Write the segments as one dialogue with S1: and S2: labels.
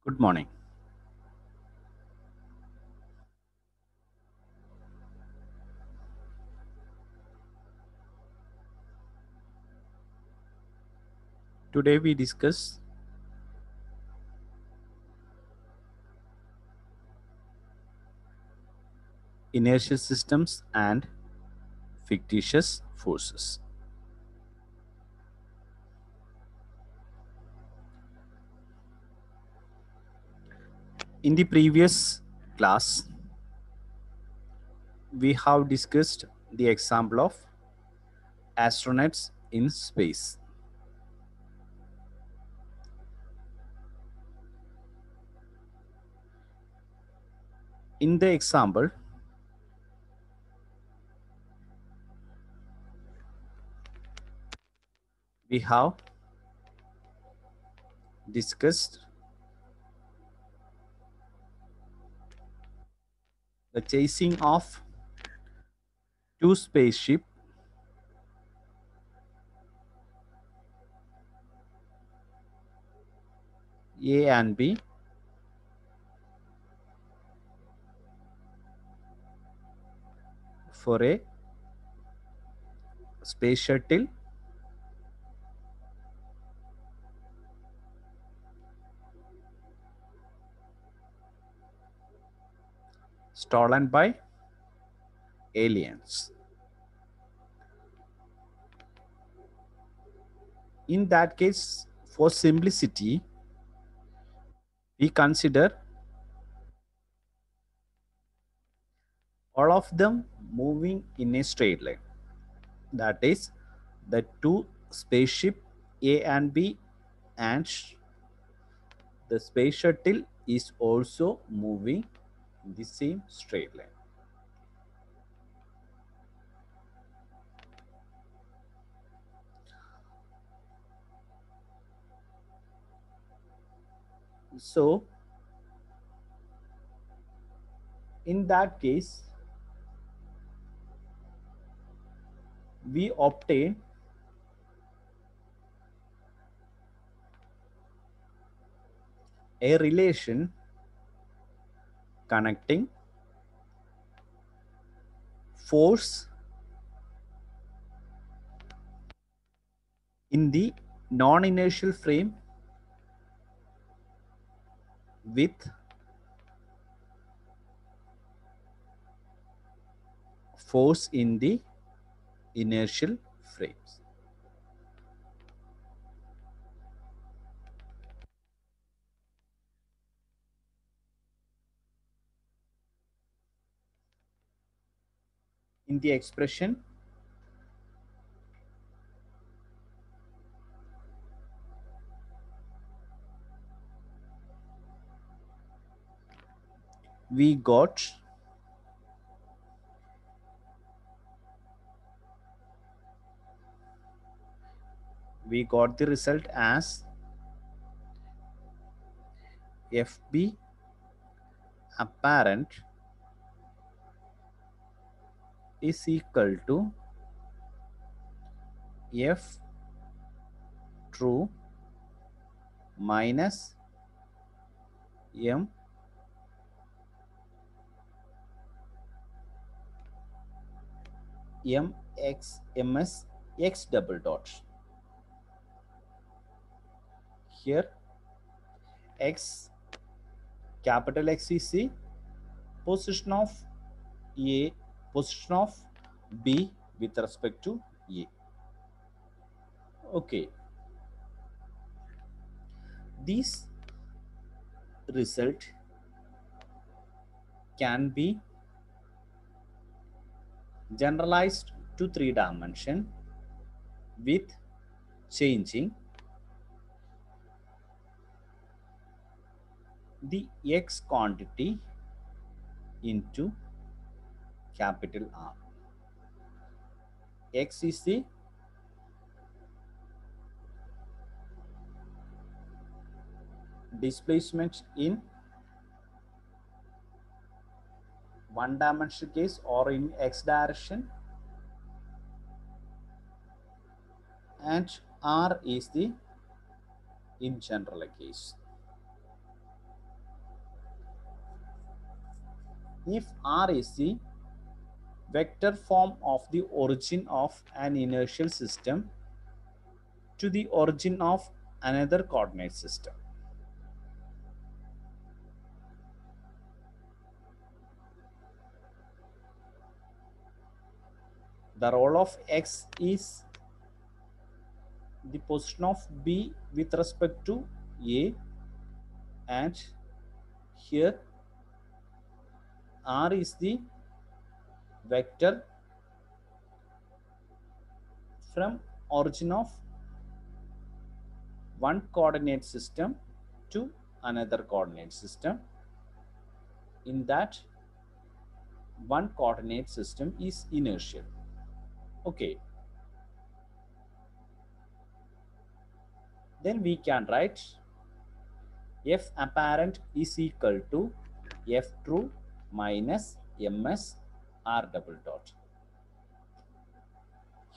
S1: Good morning. Today we discuss inertial systems and fictitious forces. In the previous class, we have discussed the example of astronauts in space. In the example, we have discussed the chasing of two spaceships A and B for a space shuttle stolen by aliens. In that case, for simplicity, we consider all of them moving in a straight line. That is, the two spaceship A and B and the space shuttle is also moving in the same straight line. So in that case, we obtain a relation connecting force in the non-inertial frame with force in the inertial frames. In the expression, we got the result as FB apparent is equal to F true minus M MS X double dot. Here X, capital X is the position of A, position of B with respect to A. Okay, this result can be generalized to 3 dimension with changing the X quantity into capital R. X is the displacement in one dimensional case or in X direction, and R is the in general case. if r is the vector form of the origin of an inertial system to the origin of another coordinate system. The role of x is the position of b with respect to a, and here r is the vector from origin of one coordinate system to another coordinate system. In that, one coordinate system is inertial. Okay, then we can write F apparent is equal to F true minus ms r double dot.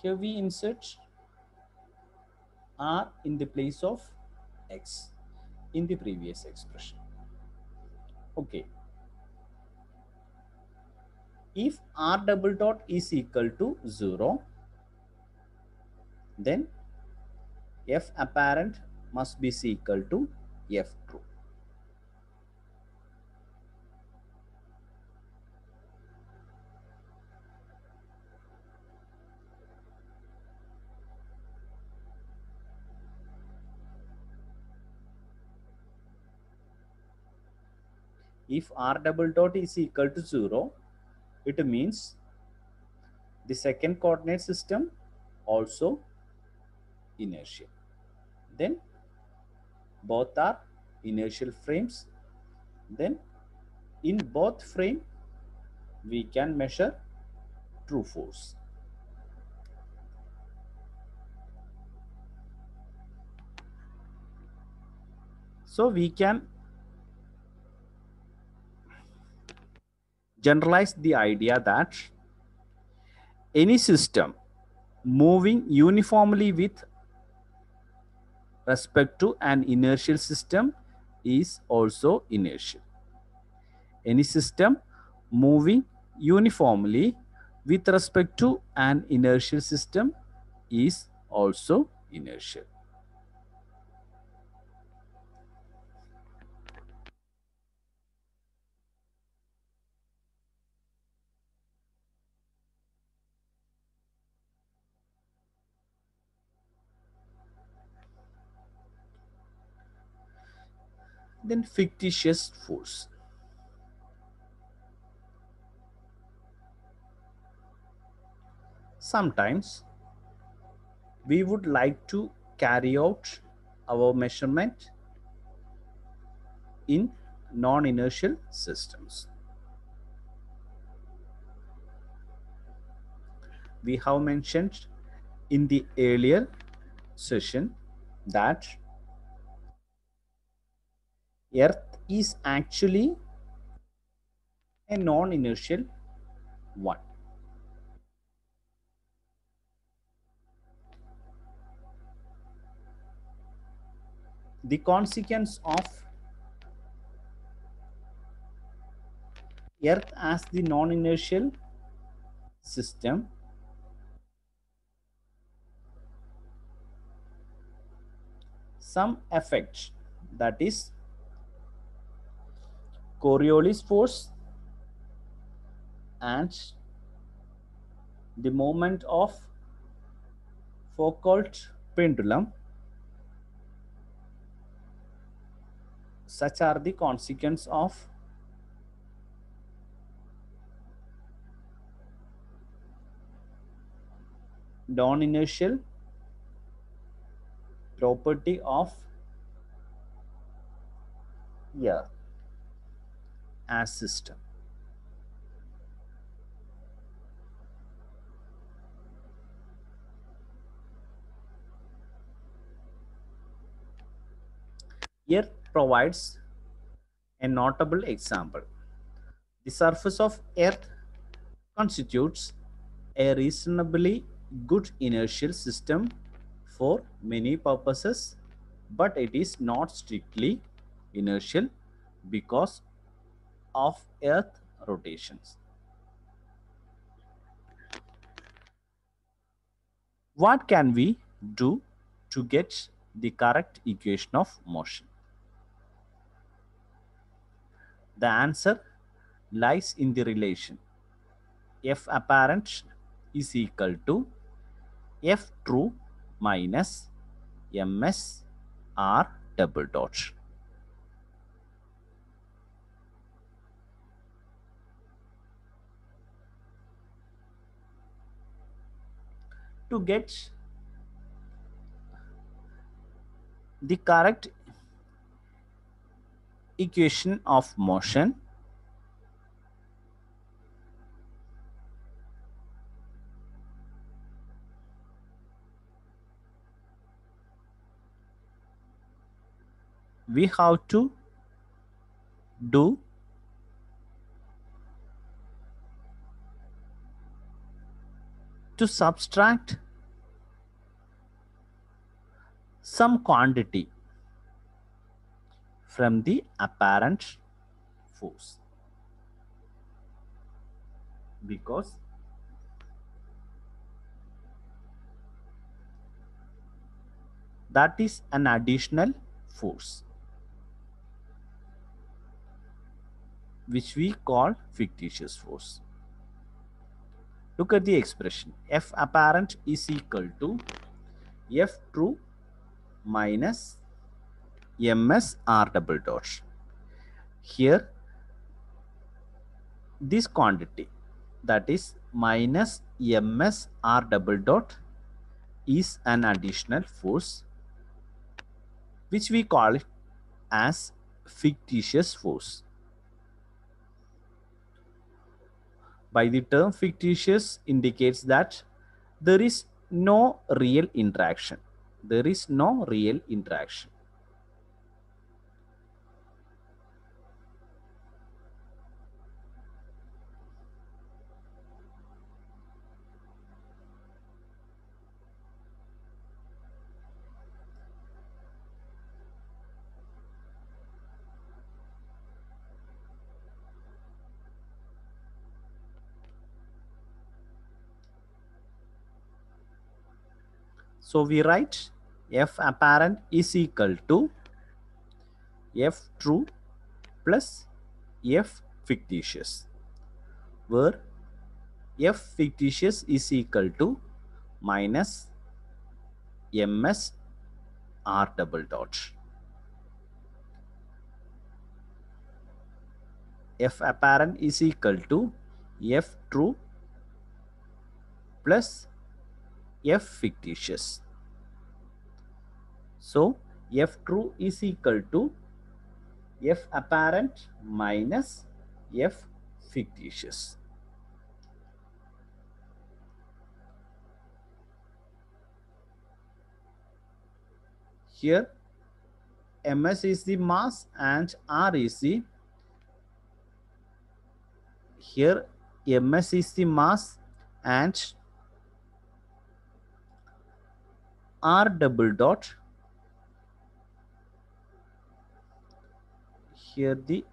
S1: Here we insert r in the place of x in the previous expression. Okay, if r double dot is equal to 0, then F apparent must be equal to F true. If r double dot is equal to 0, it means the second coordinate system also inertial. Then both are inertial frames. Then in both frame we can measure true force. So we can generalize the idea that any system moving uniformly with respect to an inertial system is also inertial. Any system moving uniformly with respect to an inertial system is also inertial. Then fictitious force. Sometimes we would like to carry out our measurement in non-inertial systems. We have mentioned in the earlier session that Earth is actually a non-inertial one. The consequence of Earth as the non-inertial system some effect, that is Coriolis force and the moment of Foucault pendulum, such are the consequence of non-inertial property of Earth as system. Earth provides a notable example. The surface of Earth constitutes a reasonably good inertial system for many purposes, but it is not strictly inertial because of Earth's rotations. What can we do to get the correct equation of motion? The answer lies in the relation F apparent is equal to F true minus ms r double dot. To get the correct equation of motion, we have to do to subtract some quantity from the apparent force, because that is an additional force which we call fictitious force. Look at the expression. F apparent is equal to F true minus ms r double dot. Here, this quantity, that is minus ms r double dot, is an additional force which we call it as fictitious force. By the term fictitious indicates that there is no real interaction. There is no real interaction. So we write F apparent is equal to F true plus F fictitious, where F fictitious is equal to minus ms r double dot. F apparent is equal to F true plus F fictitious. So F true is equal to F apparent minus F fictitious. Here ms is the mass and r is the, here ms is the mass and r double dot, here the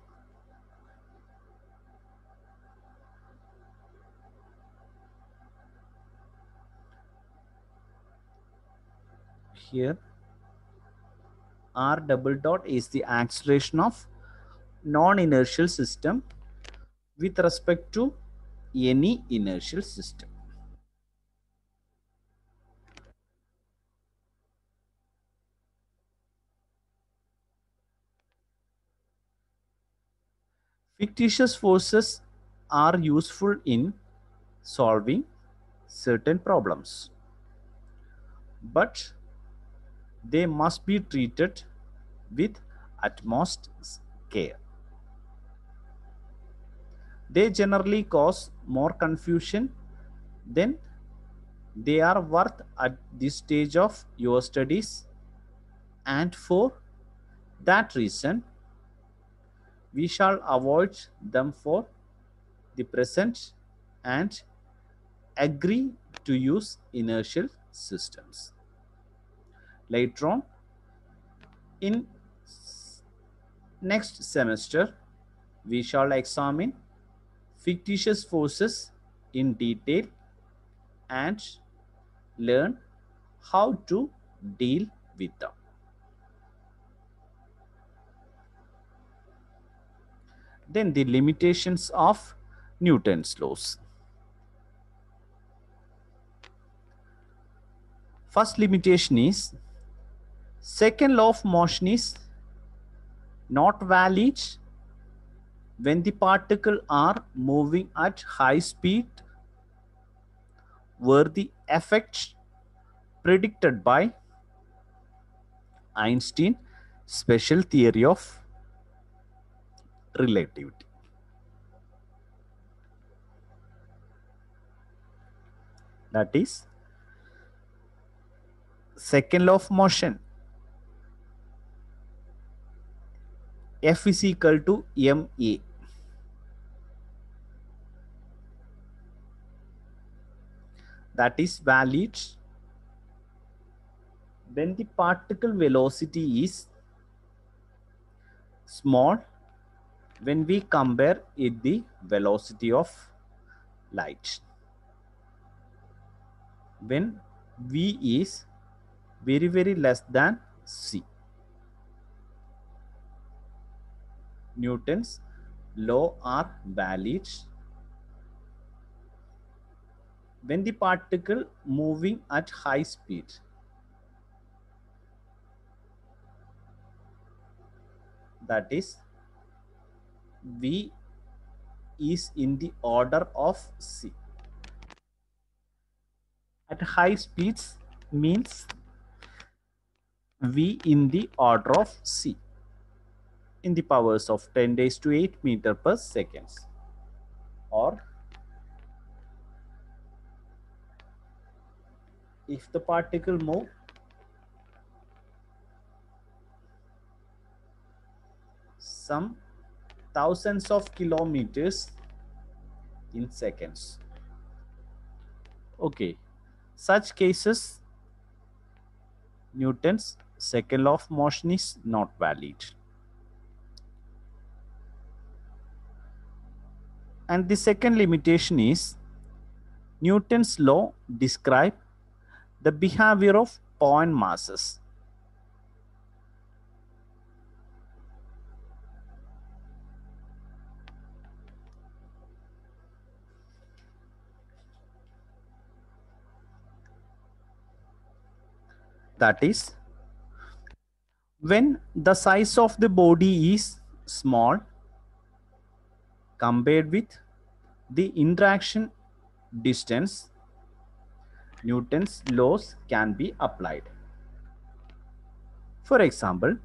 S1: here r double dot is the acceleration of non-inertial system with respect to any inertial system. Fictitious forces are useful in solving certain problems, but they must be treated with utmost care. They generally cause more confusion than they are worth at this stage of your studies, and for that reason we shall avoid them for the present and agree to use inertial systems. Later on, in next semester, we shall examine fictitious forces in detail and learn how to deal with them. Then the limitations of Newton's laws. First limitation is second law of motion is not valid when the particles are moving at high speed were the effects predicted by Einstein's special theory of relativity. That is second law of motion, F is equal to ma. That is valid when the particle velocity is small when we compare it the velocity of light. When v is very less than c. Newton's law are valid when the particle moving at high speed that is v is in the order of c. At high speeds means v in the order of c in the powers of 10 raised to 8 meter per seconds, or if the particle move some thousands of kilometers in seconds. Okay, such cases Newton's second law of motion is not valid. And the second limitation is Newton's law describe the behavior of point masses. That is, when the size of the body is small compared with the interaction distance, Newton's laws can be applied. For example,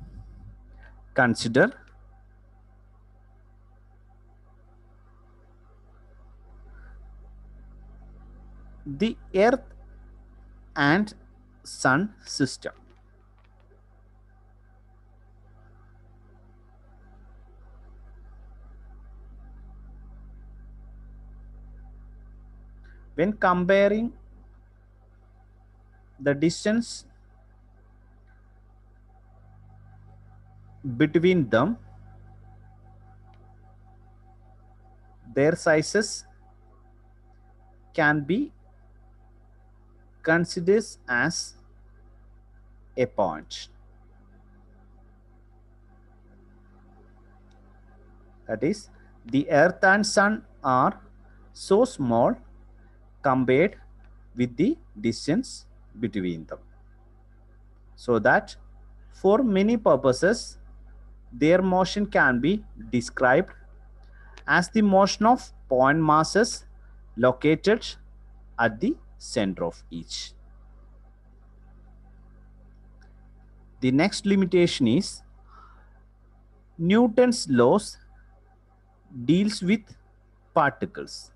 S1: consider the Earth and Sun system. When comparing the distance between them, their sizes can be considered as a point. That is, the Earth and Sun are so small compared with the distance between them, so that for many purposes their motion can be described as the motion of point masses located at the center of each. The next limitation is Newton's laws deals with particles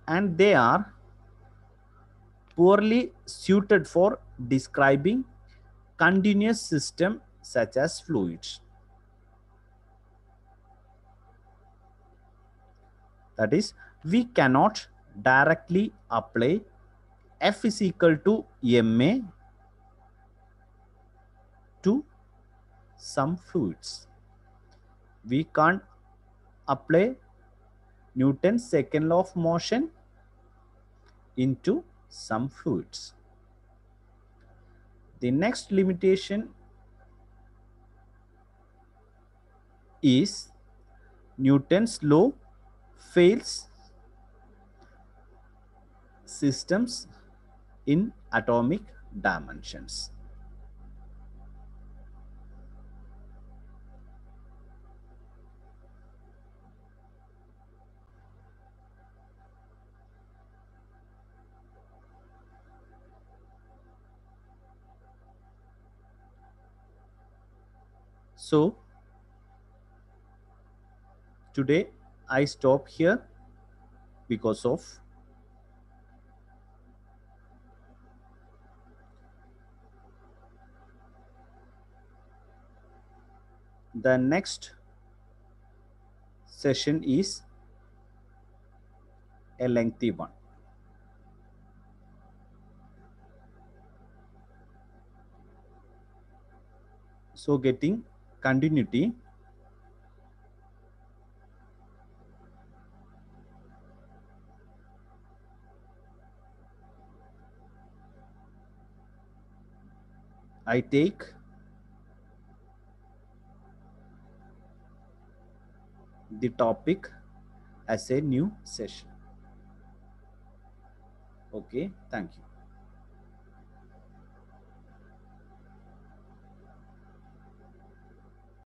S1: and they are poorly suited for describing continuous system such as fluids. That is, we cannot directly apply F is equal to ma to some fluids. We can't apply Newton's second law of motion into some fluids. The next limitation is Newton's law fails systems in atomic dimensions. So today I stop here because of the next session is a lengthy one. So getting continuity, I take the topic as a new session. Okay, thank you.